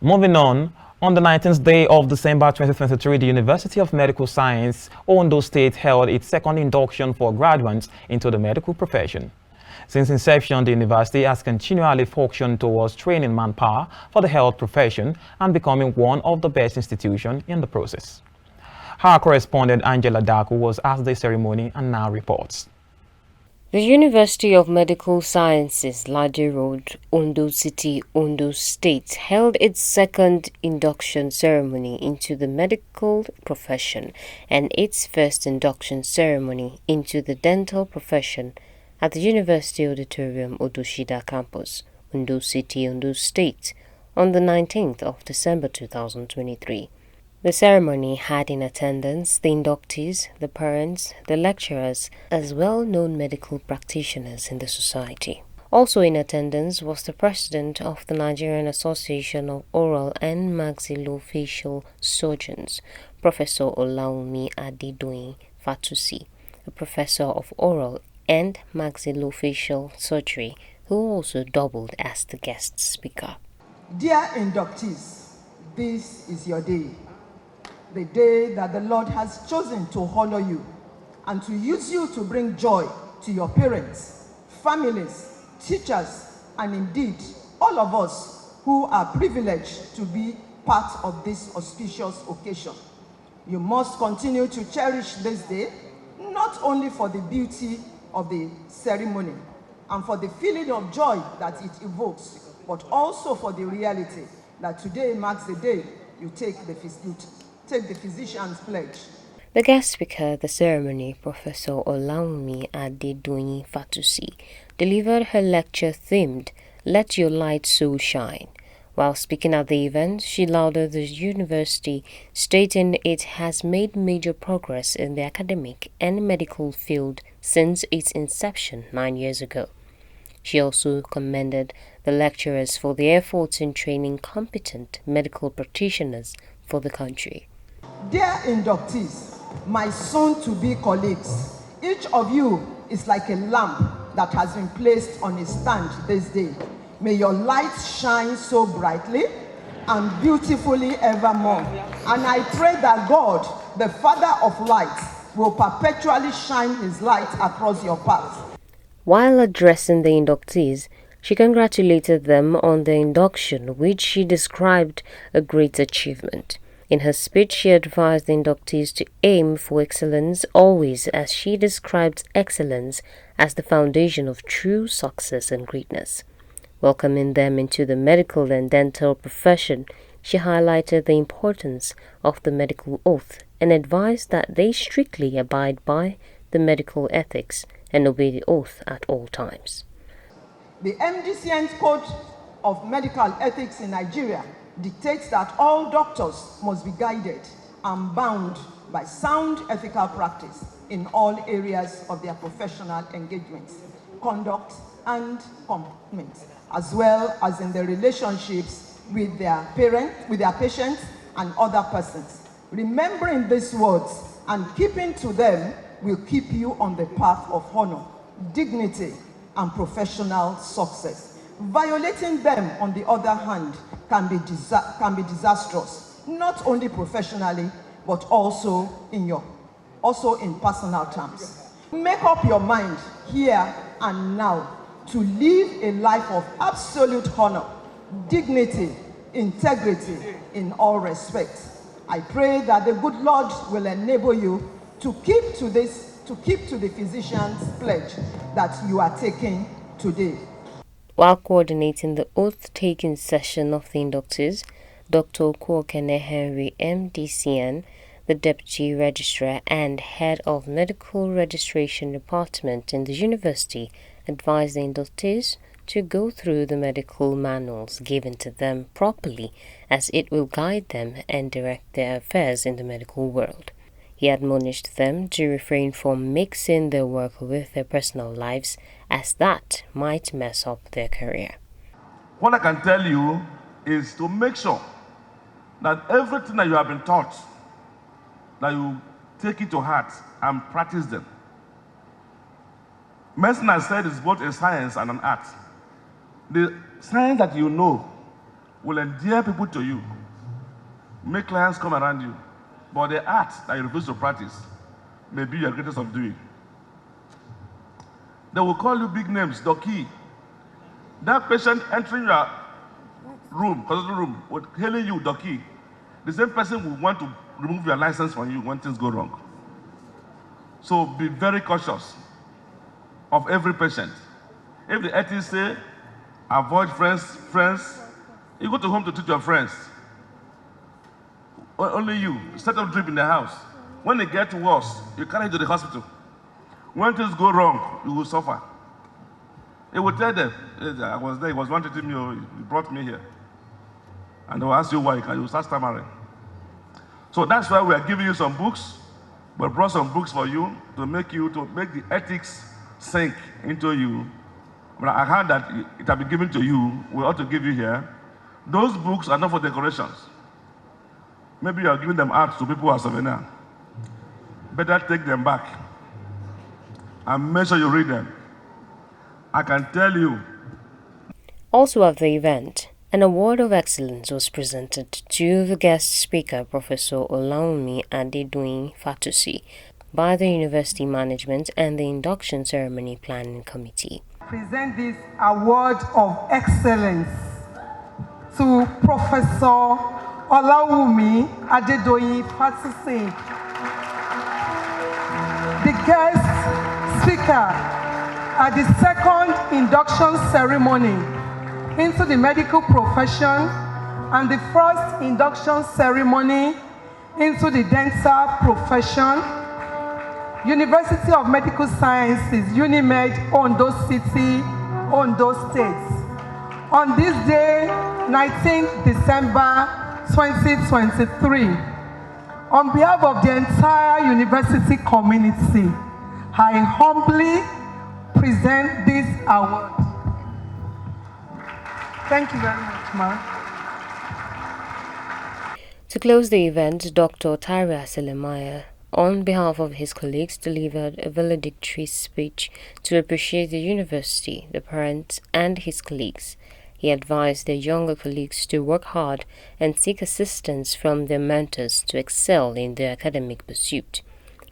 Moving on the 19th day of December 2023, the University of Medical Science, Ondo State, held its second induction for graduates into the medical profession. Since inception, the university has continually functioned towards training manpower for the health profession and becoming one of the best institutions in the process. Our correspondent Angela Daku was at the ceremony and now reports. The University of Medical Sciences, Ladi Road, Ondo City, Ondo State, held its second induction ceremony into the medical profession and its first induction ceremony into the dental profession at the University Auditorium, Odoshida Campus, Ondo City, Ondo State, on the 19th of December 2023. The ceremony had in attendance the inductees, the parents, the lecturers, as well-known medical practitioners in the society. Also in attendance was the president of the Nigerian Association of Oral and Maxillofacial Surgeons, Professor Olaomi Adedoyin Fatusi, a professor of oral and maxillofacial surgery, who also doubled as the guest speaker. Dear inductees, this is your day. The day that the Lord has chosen to honor you and to use you to bring joy to your parents, families, teachers, and indeed all of us who are privileged to be part of this auspicious occasion. You must continue to cherish this day, not only for the beauty of the ceremony and for the feeling of joy that it evokes, but also for the reality that today marks the day you take the physician's pledge. The guest speaker at the ceremony, Professor Olaomi Adedoyin Fatusi, delivered her lecture themed "Let Your Light So Shine." While speaking at the event, she lauded the university, stating it has made major progress in the academic and medical field since its inception 9 years ago. She also commended the lecturers for their efforts in training competent medical practitioners for the country. Dear inductees, my soon-to-be colleagues, each of you is like a lamp that has been placed on a stand this day. May your light shine so brightly and beautifully evermore. And I pray that God, the Father of light, will perpetually shine his light across your path. While addressing the inductees, she congratulated them on their induction, which she described a great achievement. In her speech, she advised the inductees to aim for excellence always, as she described excellence as the foundation of true success and greatness. Welcoming them into the medical and dental profession, she highlighted the importance of the medical oath and advised that they strictly abide by the medical ethics and obey the oath at all times. The MDCN Code of Medical Ethics in Nigeria dictates that all doctors must be guided and bound by sound ethical practice in all areas of their professional engagements, conduct, and commitment, as well as in their relationships with their patients and other persons. Remembering these words and keeping to them will keep you on the path of honor, dignity, and professional success. Violating them, on the other hand, can be disastrous, not only professionally, but also in personal terms. Make up your mind here and now to live a life of absolute honor, dignity, integrity in all respects. I pray that the good Lord will enable you to keep to the physician's pledge that you are taking today. While coordinating the oath-taking session of the inductees, Dr. Kwokene Henry, MDCN, the Deputy Registrar and Head of Medical Registration Department in the university, advised the inductees to go through the medical manuals given to them properly, as it will guide them and direct their affairs in the medical world. He admonished them to refrain from mixing their work with their personal lives, as that might mess up their career. What I can tell you is to make sure that everything that you have been taught, that you take it to heart and practice them. Medicine, as said, is both a science and an art. The science that you know will endear people to you, make clients come around you. But the art that you refuse to practice may be your greatest undoing. They will call you big names, Doki. That patient entering your room, hospital room, with hailing you, Doki. The same person will want to remove your license from you when things go wrong. So be very cautious of every patient. If the ethics say, avoid friends, you go to home to treat your friends. Only you. Set up drip in the house. When it gets worse, you carry it to the hospital. When things go wrong, you will suffer. He will tell them, I was there, he was wanting me, he brought me here. And they will ask you why, you will start stammering. So that's why we are giving you some books. We brought some books for you to make the ethics sink into you. But I heard that it has been given to you, we ought to give you here. Those books are not for decorations. Maybe you are giving them out to people who are souvenir. Better take them back and make sure you read them. I can tell you. Also at the event, an award of excellence was presented to the guest speaker, Professor Olaomi Adedoyin Fatusi, by the University Management and the Induction Ceremony Planning Committee. Present this award of excellence to Professor Olaomi Adedoyin Fatusi, the guest speaker at the second induction ceremony into the medical profession and the first induction ceremony into the dental profession, University of Medical Sciences, UNIMED, Ondo City, Ondo State. On this day, 19th December 2023, on behalf of the entire university community, I humbly present this award. Thank you very much, ma'am. To close the event, Dr. Tyra Selemaya, on behalf of his colleagues, delivered a valedictory speech to appreciate the university, the parents, and his colleagues. He advised their younger colleagues to work hard and seek assistance from their mentors to excel in their academic pursuit.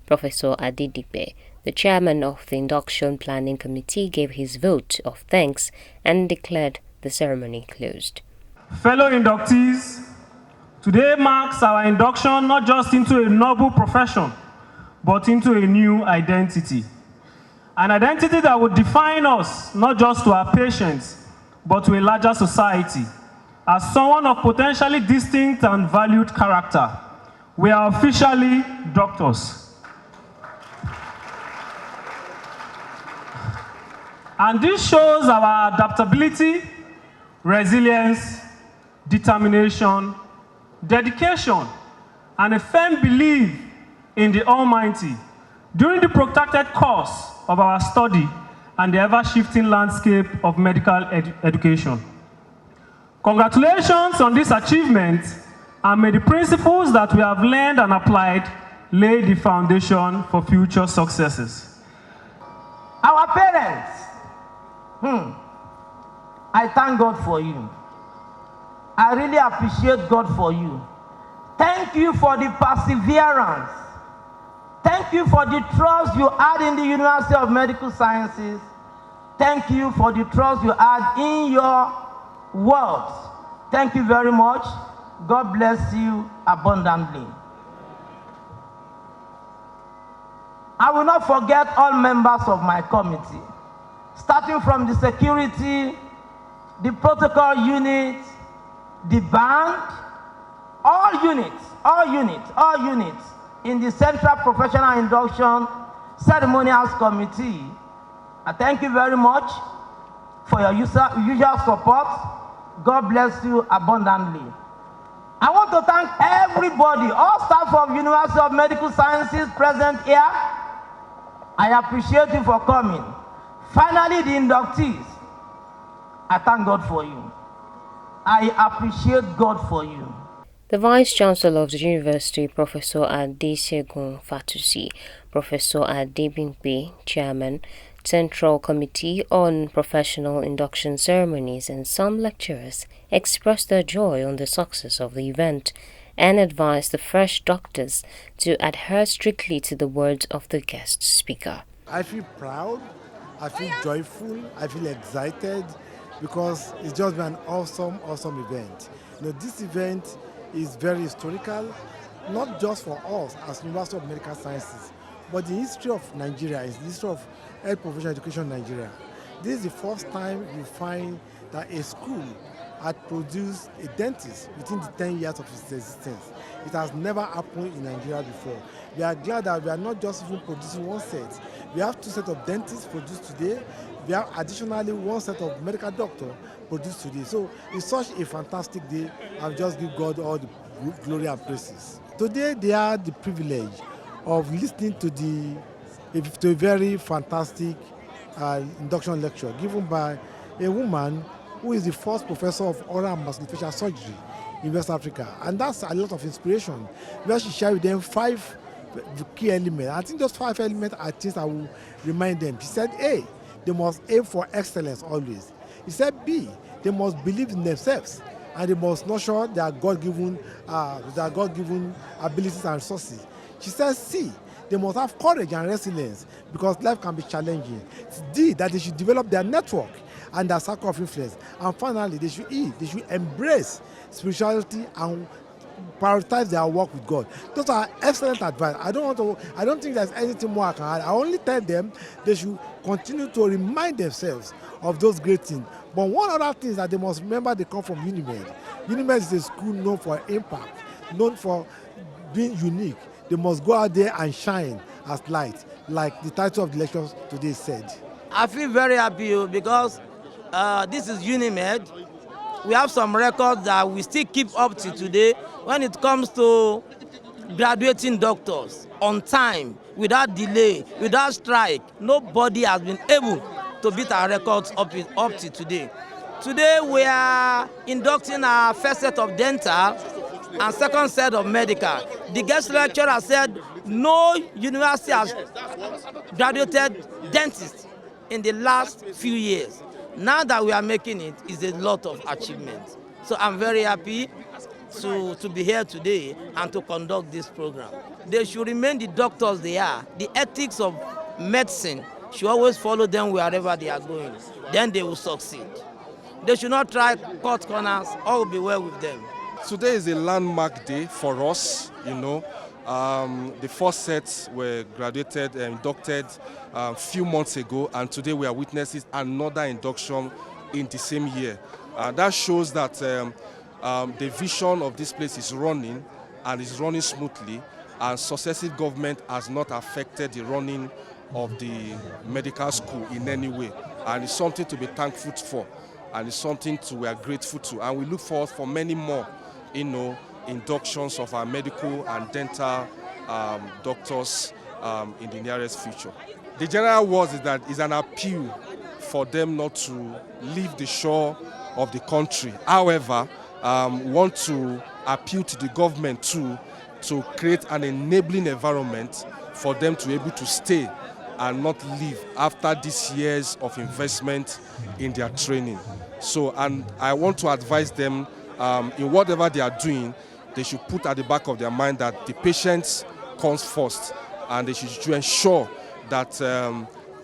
Professor Adidigbe, the chairman of the Induction Planning Committee, gave his vote of thanks and declared the ceremony closed. Fellow inductees, today marks our induction not just into a noble profession, but into a new identity. An identity that would define us not just to our patients, but to a larger society. As someone of potentially distinct and valued character, we are officially doctors. And this shows our adaptability, resilience, determination, dedication, and a firm belief in the Almighty during the protracted course of our study and the ever-shifting landscape of medical education. Congratulations on this achievement, and may the principles that we have learned and applied lay the foundation for future successes. Our parents, I thank God for you. I really appreciate God for you. Thank you for the perseverance. Thank you for the trust you had in the University of Medical Sciences. Thank you for the trust you had in your words. Thank you very much. God bless you abundantly. I will not forget all members of my committee, starting from the security, the protocol unit, the band, all units in the Central Professional Induction Ceremonials Committee. I thank you very much for your usual support. God bless you abundantly. I want to thank everybody, all staff of University of Medical Sciences present here. I appreciate you for coming. Finally, the inductees, I thank God for you. I appreciate God for you. The Vice-Chancellor of the University, Professor Adesegun Fatusi, Professor Adebimpe, Chairman, Central Committee on Professional Induction Ceremonies and some lecturers expressed their joy on the success of the event and advised the fresh doctors to adhere strictly to the words of the guest speaker. I feel proud, I feel joyful, I feel excited because it's just been an awesome event. This event is very historical, not just for us as University of Medical Sciences, but the history of Nigeria is the history of health professional education in Nigeria. This is the first time you find that a school had produced a dentist within the 10 years of its existence. It has never happened in Nigeria before. We are glad that we are not just even producing one set. We have 2 sets of dentists produced today. We have additionally 1 set of medical doctors produced today. So it's such a fantastic day. I'll just give God all the glory and praises. Today they had the privilege of listening to a very fantastic induction lecture given by a woman who is the first professor of oral and maxillofacial surgery in West Africa. And that's a lot of inspiration, where she shared with them 5 key elements. I think those 5 elements are things I will remind them. She said, A, they must aim for excellence always. He said, B, they must believe in themselves and they must nurture their God-given abilities and resources. She said, C, they must have courage and resilience because life can be challenging. D, that they should develop their network and their circle of influence. And finally, they should embrace spirituality and prioritize their work with God. Those are excellent advice. I don't think there's anything more I can add. I only tell them they should continue to remind themselves of those great things. But one other thing is that they must remember they come from UNIMED. UNIMED is a school known for impact, known for being unique. They must go out there and shine as light, like the title of the lecture today said. I feel very happy because this is UNIMED. We have some records that we still keep up to today when it comes to graduating doctors on time, without delay, without strike. Nobody has been able to beat our records up to today. Today we are inducting our first set of dental and second set of medical. The guest lecturer said no university has graduated dentists in the last few years. Now that we are making it, is a lot of achievements. So I'm very happy to be here today and to conduct this program. They should remain the doctors they are. The ethics of medicine should always follow them wherever they are going. Then they will succeed. They should not try cut corners. All will be well with them. Today is a landmark day for us, The first sets were graduated and inducted a few months ago, and today we are witnessing another induction in the same year. That shows that the vision of this place is running and is running smoothly, and successive government has not affected the running of the medical school in any way. And it's something to be thankful for, and it's something we are grateful to, and we look forward for many more, inductions of our medical and dental doctors in the nearest future. The general word is that it's an appeal for them not to leave the shore of the country. However, want to appeal to the government to create an enabling environment for them to be able to stay and not leave after these years of investment in their training. So, and I want to advise them in whatever they are doing, they should put at the back of their mind that the patient comes first, and they should ensure that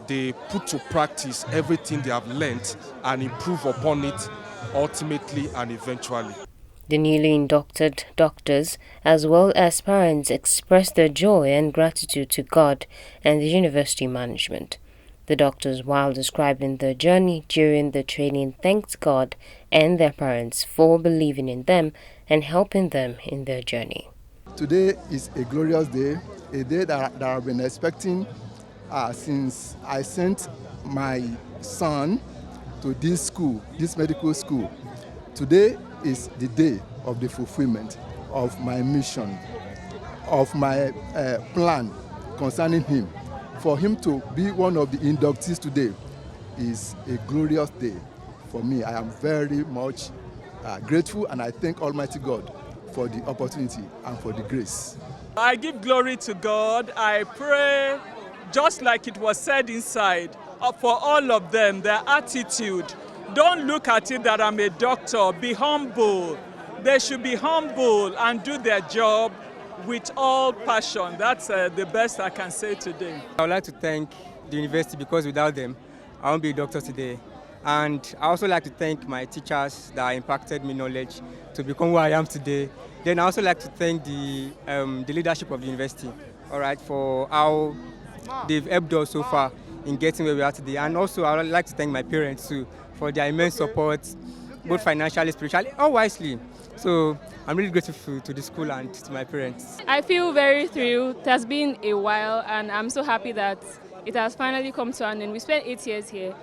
they put to practice everything they have learned and improve upon it ultimately and eventually. The newly inducted doctors, as well as parents, expressed their joy and gratitude to God and the university management. The doctors, while describing their journey during the training, thanked God and their parents for believing in them and helping them in their journey. Today is a glorious day, a day that I've been expecting since I sent my son to this school, this medical school. Today is the day of the fulfillment of my mission, of my plan concerning him. For him to be one of the inductees today is a glorious day for me. I am very much grateful, and I thank Almighty God for the opportunity and for the grace. I give glory to God. I pray, just like it was said inside, for all of them, their attitude. Don't look at it that I'm a doctor. Be humble. They should be humble and do their job with all passion. That's the best I can say today. I would like to thank the university because without them, I won't be a doctor today. And I also like to thank my teachers that impacted me knowledge to become who I am today. Then I also like to thank the leadership of the university, all right, for how they've helped us so far in getting where we are today. And also I would like to thank my parents too for their immense support, both financially, spiritually, or wisely. So I'm really grateful to the school and to my parents. I feel very thrilled. It has been a while and I'm so happy that it has finally come to an end. We spent 8 years here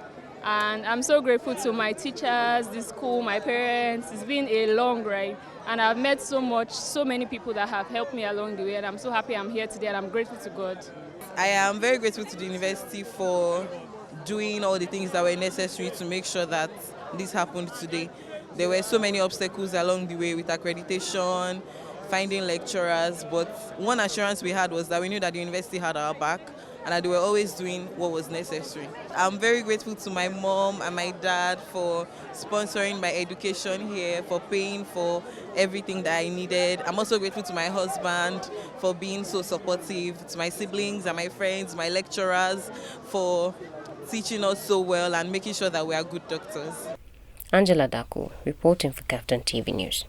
and I'm so grateful to my teachers, the school, my parents. It's been a long ride and I've met so many people that have helped me along the way, and I'm so happy I'm here today and I'm grateful to God. I am very grateful to the university for doing all the things that were necessary to make sure that this happened today. There were so many obstacles along the way with accreditation, finding lecturers, but one assurance we had was that we knew that the university had our back and that they were always doing what was necessary. I'm very grateful to my mom and my dad for sponsoring my education here, for paying for everything that I needed. I'm also grateful to my husband for being so supportive, to my siblings and my friends, my lecturers for teaching us so well and making sure that we are good doctors. Angela Daku, reporting for KAFTAN TV News.